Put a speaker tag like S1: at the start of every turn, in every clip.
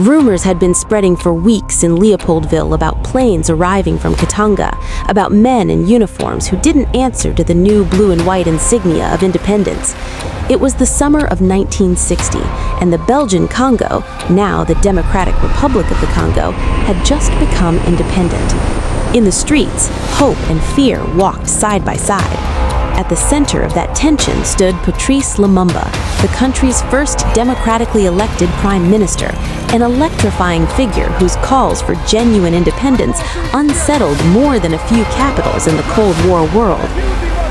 S1: Rumors had been spreading for weeks in Léopoldville about planes arriving from Katanga, about men in uniforms who didn't answer to the new blue and white insignia of independence. It was the summer of 1960, and the Belgian Congo, now the Democratic Republic of the Congo, had just become independent. In the streets, hope and fear walked side by side. At the center of that tension stood Patrice Lumumba, the country's first democratically elected prime minister, an electrifying figure whose calls for genuine independence unsettled more than a few capitals in the Cold War world.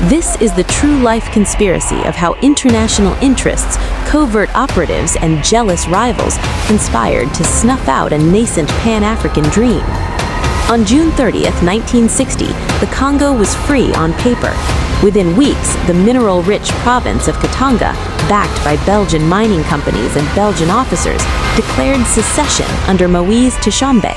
S1: This is the true-life conspiracy of how international interests, covert operatives, and jealous rivals conspired to snuff out a nascent Pan-African dream. On June 30th, 1960, the Congo was free on paper. Within weeks, the mineral-rich province of Katanga, backed by Belgian mining companies and Belgian officers, declared secession under Moise Tshombe.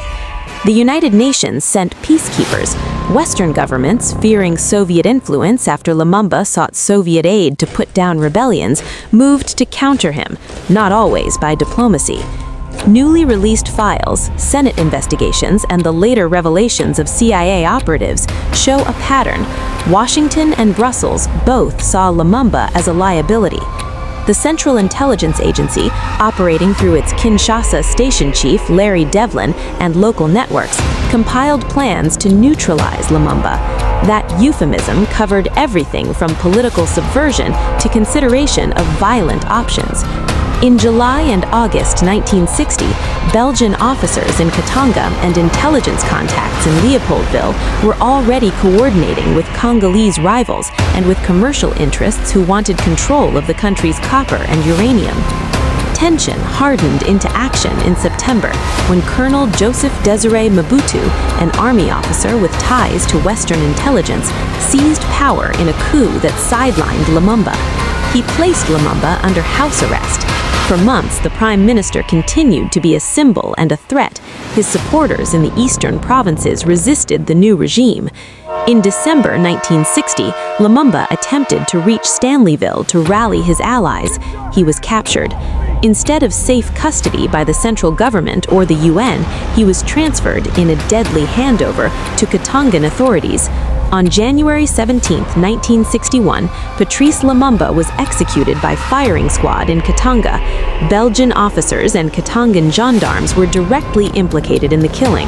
S1: The United Nations sent peacekeepers. Western governments, fearing Soviet influence after Lumumba sought Soviet aid to put down rebellions, moved to counter him, not always by diplomacy. Newly released files, Senate investigations, and the later revelations of CIA operatives show a pattern. Washington and Brussels both saw Lumumba as a liability. The Central Intelligence Agency, operating through its Kinshasa station chief Larry Devlin and local networks, compiled plans to neutralize Lumumba. That euphemism covered everything from political subversion to consideration of violent options. In July and August 1960, Belgian officers in Katanga and intelligence contacts in Léopoldville were already coordinating with Congolese rivals and with commercial interests who wanted control of the country's copper and uranium. Tension hardened into action in September when Colonel Joseph Désiré Mobutu, an army officer with ties to Western intelligence, seized power in a coup that sidelined Lumumba. He placed Lumumba under house arrest. For months, the prime minister continued to be a symbol and a threat. His supporters in the eastern provinces resisted the new regime. In December 1960, Lumumba attempted to reach Stanleyville to rally his allies. He was captured. Instead of safe custody by the central government or the UN, he was transferred in a deadly handover to Katangan authorities. On January 17, 1961, Patrice Lumumba was executed by firing squad in Katanga. Belgian officers and Katangan gendarmes were directly implicated in the killing.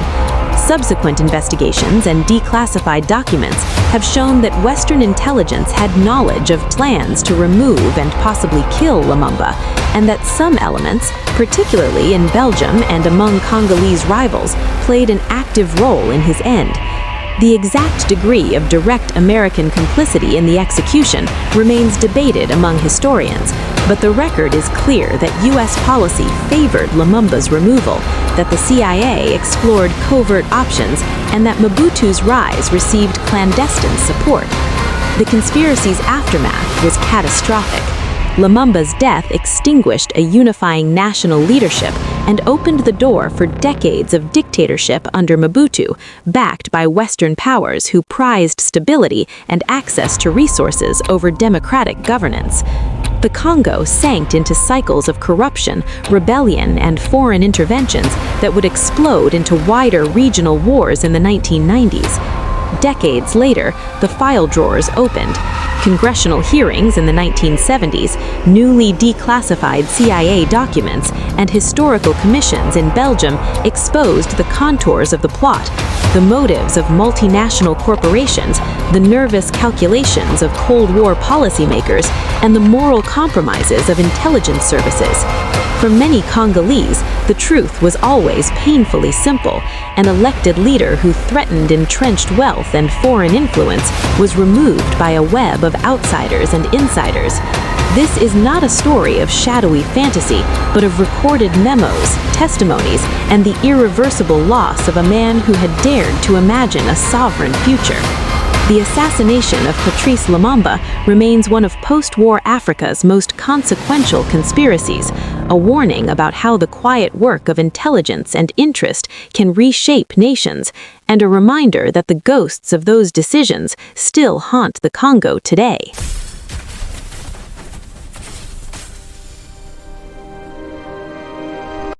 S1: Subsequent investigations and declassified documents have shown that Western intelligence had knowledge of plans to remove and possibly kill Lumumba, and that some elements, particularly in Belgium and among Congolese rivals, played an active role in his end. The exact degree of direct American complicity in the execution remains debated among historians, but the record is clear that U.S. policy favored Lumumba's removal, that the CIA explored covert options, and that Mobutu's rise received clandestine support. The conspiracy's aftermath was catastrophic. Lumumba's death extinguished a unifying national leadership and opened the door for decades of dictatorship under Mobutu, backed by Western powers who prized stability and access to resources over democratic governance. The Congo sank into cycles of corruption, rebellion, and foreign interventions that would explode into wider regional wars in the 1990s. Decades later, the file drawers opened. Congressional hearings in the 1970s, newly declassified CIA documents, and historical commissions in Belgium exposed the contours of the plot, the motives of multinational corporations, the nervous calculations of Cold War policymakers, and the moral compromises of intelligence services. For many Congolese, the truth was always painfully simple. An elected leader who threatened entrenched wealth and foreign influence was removed by a web of outsiders and insiders. This is not a story of shadowy fantasy, but of recorded memos, testimonies, and the irreversible loss of a man who had dared to imagine a sovereign future. The assassination of Patrice Lumumba remains one of post-war Africa's most consequential conspiracies, a warning about how the quiet work of intelligence and interest can reshape nations, and a reminder that the ghosts of those decisions still haunt the Congo today.